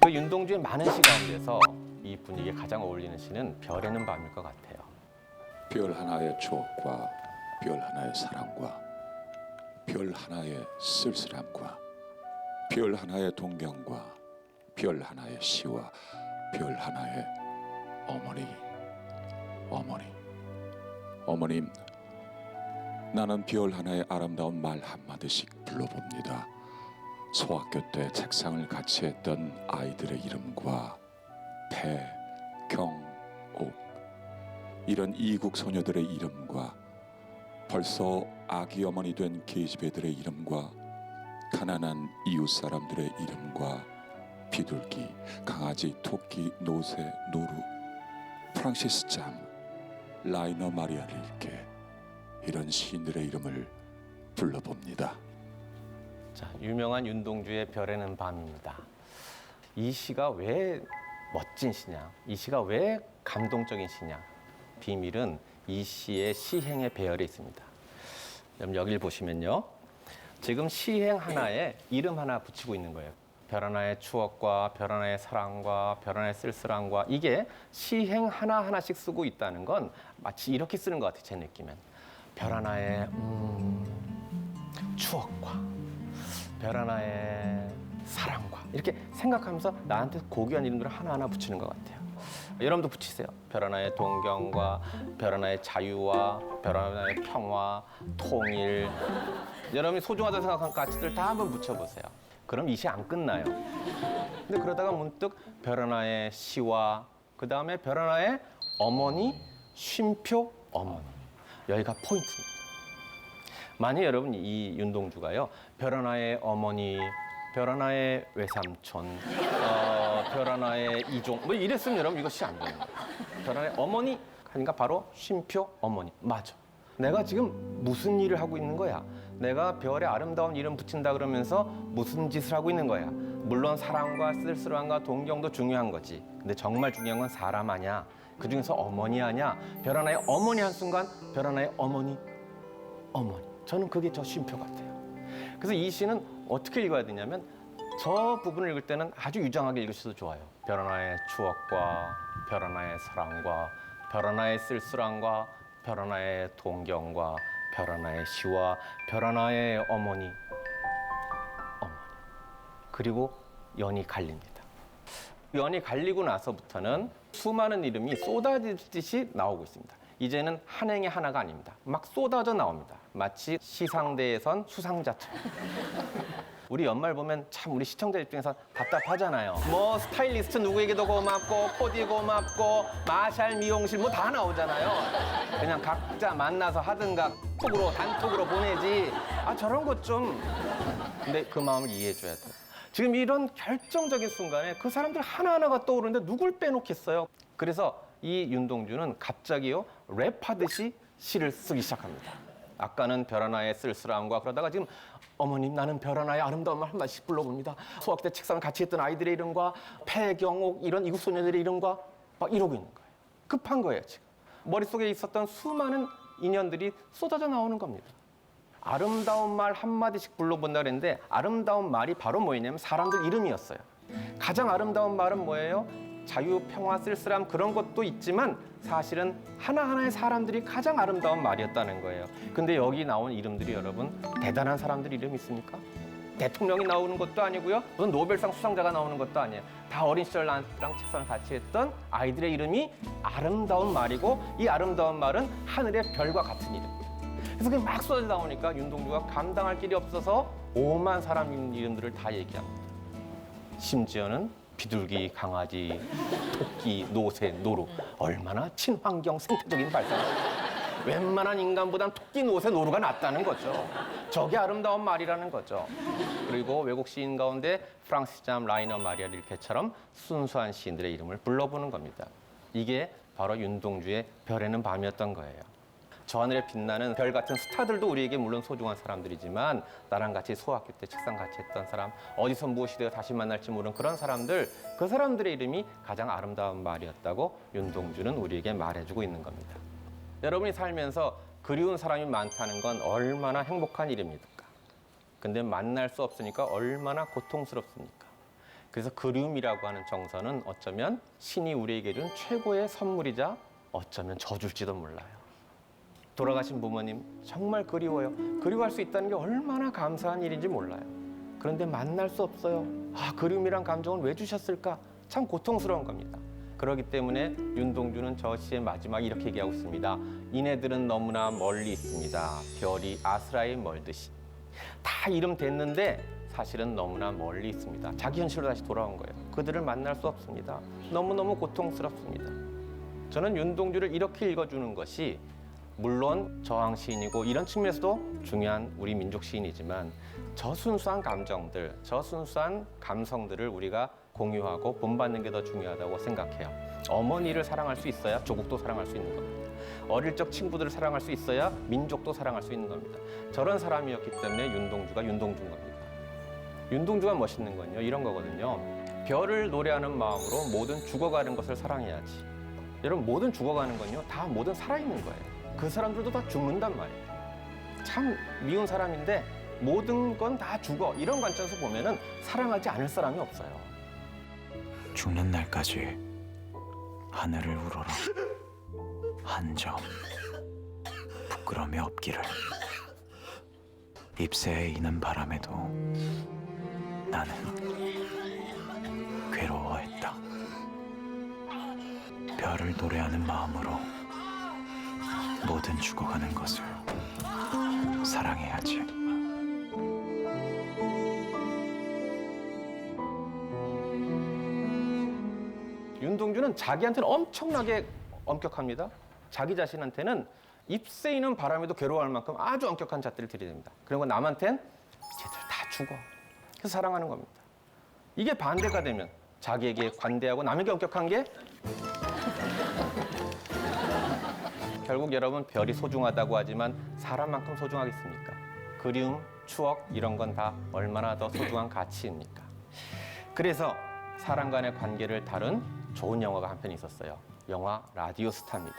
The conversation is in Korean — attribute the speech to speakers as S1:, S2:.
S1: 그 윤동주의 많은 시 가운데서 이 분위기에 가장 어울리는 시는 별에는 밤일 것 같아요.
S2: 별 하나의 추억과 별 하나의 사랑과 별 하나의 쓸쓸함과 별 하나의 동경과 별 하나의 시와 별 하나의 어머님, 나는 별 하나의 아름다운 말 한마디씩 불러봅니다. 소학교 때 책상을 같이 했던 아이들의 이름과 배, 경, 옥, 이런 이국 소녀들의 이름과 벌써 아기 어머니 된 계집애들의 이름과 가난한 이웃 사람들의 이름과 비둘기, 강아지, 토끼, 노새, 노루, 프랑시스 잠, 라이너 마리아 릴케, 이런 시인들의 이름을 불러봅니다.
S1: 자, 유명한 윤동주의 별에는 밤입니다. 이 시가 왜 멋진 시냐? 이 시가 왜 감동적인 시냐? 비밀은 이 시의 시행의 배열에 있습니다. 그럼 여기를 보시면요. 지금 시행 하나에 이름 하나 붙이고 있는 거예요. 별 하나의 추억과 별 하나의 사랑과 별 하나의 쓸쓸함과 이게 시행 하나하나씩 쓰고 있다는 건 마치 이렇게 쓰는 것 같아요. 제 느낌엔. 별 하나의 추억과 별 하나의 사랑과 이렇게 생각하면서 나한테 고귀한 이름들을 하나하나 붙이는 것 같아요. 여러분도 붙이세요. 별 하나의 동경과 별 하나의 자유와 별 하나의 평화, 통일. 여러분이 소중하다고 생각한 가치들 다 한번 붙여보세요. 그럼 이 시 안 끝나요. 근데 그러다가 문득 별 하나의 시와 그 다음에 별 하나의 어머니, 쉼표 어머니. 여기가 포인트입니다. 만약 여러분 이 윤동주가요. 별 하나의 어머니, 별 하나의 외삼촌, 별 하나의 이종 뭐 이랬으면 여러분 이거 시 안 되는 거예요. 별 하나의 어머니 하니까 바로 쉼표 어머니. 맞아. 내가 지금 무슨 일을 하고 있는 거야? 내가 별에 아름다운 이름 붙인다 그러면서 무슨 짓을 하고 있는 거야? 물론 사랑과 쓸쓸함과 동경도 중요한 거지. 근데 정말 중요한 건 사람 아냐? 그중에서 어머니 아냐? 별 하나의 어머니 한순간 별 하나의 어머니. 저는 그게 저 쉼표 같아요. 그래서 이 시는 어떻게 읽어야 되냐면 저 부분을 읽을 때는 아주 유장하게 읽으셔도 좋아요. 별 하나의 추억과 별 하나의 사랑과 별 하나의 쓸쓸함과 별 하나의 동경과 별 하나의 시와 별 하나의 어머니. 그리고 연이 갈립니다. 연이 갈리고 나서부터는 수많은 이름이 쏟아지듯이 나오고 있습니다. 이제는 한 행의 하나가 아닙니다. 막 쏟아져 나옵니다. 마치 시상대에선 수상자처럼. 우리 연말 보면 참 우리 시청자 입장에서 답답하잖아요. 뭐 스타일리스트 누구에게도 고맙고 코디 고맙고 마샬 미용실 뭐 다 나오잖아요. 그냥 각자 만나서 하든가 톡으로 단톡으로 보내지. 아 저런 것 좀. 근데 그 마음을 이해해줘야 돼요. 지금 이런 결정적인 순간에 그 사람들 하나하나가 떠오르는데 누굴 빼놓겠어요. 그래서 이 윤동주는 갑자기요 랩하듯이 시를 쓰기 시작합니다. 아까는 별 하나의 쓸쓸함과 그러다가 지금 어머님 나는 별 하나의 아름다운 말 한마디씩 불러봅니다. 수학 때 책상을 같이 했던 아이들의 이름과 폐경옥 이런 이국 소녀들의 이름과 막 이러고 있는 거예요. 급한 거예요 지금. 머릿속에 있었던 수많은 인연들이 쏟아져 나오는 겁니다. 아름다운 말 한마디씩 불러본다 그랬는데 아름다운 말이 바로 뭐였냐면 사람들 이름이었어요. 가장 아름다운 말은 뭐예요? 자유, 평화, 쓸쓸함 그런 것도 있지만 사실은 하나하나의 사람들이 가장 아름다운 말이었다는 거예요. 근데 여기 나온 이름들이 여러분 대단한 사람들 이름 있습니까? 대통령이 나오는 것도 아니고요. 무슨 노벨상 수상자가 나오는 것도 아니에요. 다 어린 시절 나랑 책상을 같이 했던 아이들의 이름이 아름다운 말이고 이 아름다운 말은 하늘의 별과 같은 이름. 그래서 그게 막 쏟아져 나오니까 윤동주가 감당할 길이 없어서 오만 사람 이름들을 다 얘기합니다. 심지어는 비둘기, 강아지, 토끼, 노새, 노루. 얼마나 친환경 생태적인 발상이에요. 웬만한 인간보단 토끼, 노새, 노루가 낫다는 거죠. 저게 아름다운 말이라는 거죠. 그리고 외국 시인 가운데 프랑시스 잠, 라이너 마리아 릴케처럼 순수한 시인들의 이름을 불러보는 겁니다. 이게 바로 윤동주의 별에는 밤이었던 거예요. 저 하늘에 빛나는 별 같은 스타들도 우리에게 물론 소중한 사람들이지만 나랑 같이 소학교 때 책상 같이 했던 사람, 어디서 무엇이 되어 다시 만날지 모르는 그런 사람들, 그 사람들의 이름이 가장 아름다운 말이었다고 윤동주는 우리에게 말해주고 있는 겁니다. 여러분이 살면서 그리운 사람이 많다는 건 얼마나 행복한 일입니까? 근데 만날 수 없으니까 얼마나 고통스럽습니까? 그래서 그리움이라고 하는 정서는 어쩌면 신이 우리에게 준 최고의 선물이자 어쩌면 저줄지도 몰라요. 돌아가신 부모님 정말 그리워요. 그리워할 수 있다는 게 얼마나 감사한 일인지 몰라요. 그런데 만날 수 없어요. 그리움이란 감정은 왜 주셨을까? 참 고통스러운 겁니다. 그렇기 때문에 윤동주는 저 시의 마지막 이렇게 얘기하고 있습니다. 이네들은 너무나 멀리 있습니다. 별이 아스라에 멀듯이. 다 이름 됐는데 사실은 너무나 멀리 있습니다. 자기 현실로 다시 돌아온 거예요. 그들을 만날 수 없습니다. 너무너무 고통스럽습니다. 저는 윤동주를 이렇게 읽어주는 것이 물론 저항 시인이고 이런 측면에서도 중요한 우리 민족 시인이지만 저 순수한 감정들, 저 순수한 감성들을 우리가 공유하고 본받는 게 더 중요하다고 생각해요. 어머니를 사랑할 수 있어야 조국도 사랑할 수 있는 겁니다. 어릴 적 친구들을 사랑할 수 있어야 민족도 사랑할 수 있는 겁니다. 저런 사람이었기 때문에 윤동주가 윤동주인 겁니다. 윤동주가 멋있는 건요, 이런 거거든요. 별을 노래하는 마음으로 모든 죽어가는 것을 사랑해야지. 여러분, 모든 죽어가는 건요, 다 모든 살아있는 거예요. 그 사람들도 다 죽는단 말이에요. 참 미운 사람인데 모든 건 다 죽어. 이런 관점에서 보면은 사랑하지 않을 사람이 없어요.
S3: 죽는 날까지 하늘을 우러러 한 점 부끄러움이 없기를. 잎새에 이는 바람에도 나는 괴로워했다. 별을 노래하는 마음으로 모든 죽어가는 것을 사랑해야지.
S1: 윤동주는 자기한테는 엄청나게 엄격합니다. 자기 자신한테는 잎새 있는 바람에도 괴로워할 만큼 아주 엄격한 잣대를 들이댑니다. 그리고 남한텐 쟤들 다 죽어. 그래서 사랑하는 겁니다. 이게 반대가 되면 자기에게 관대하고 남에게 엄격한 게 결국 여러분, 별이 소중하다고 하지만 사람만큼 소중하겠습니까? 그리움, 추억 이런 건 다 얼마나 더 소중한 가치입니까? 그래서 사람 간의 관계를 다룬 좋은 영화가 한 편 있었어요. 영화 라디오스타입니다.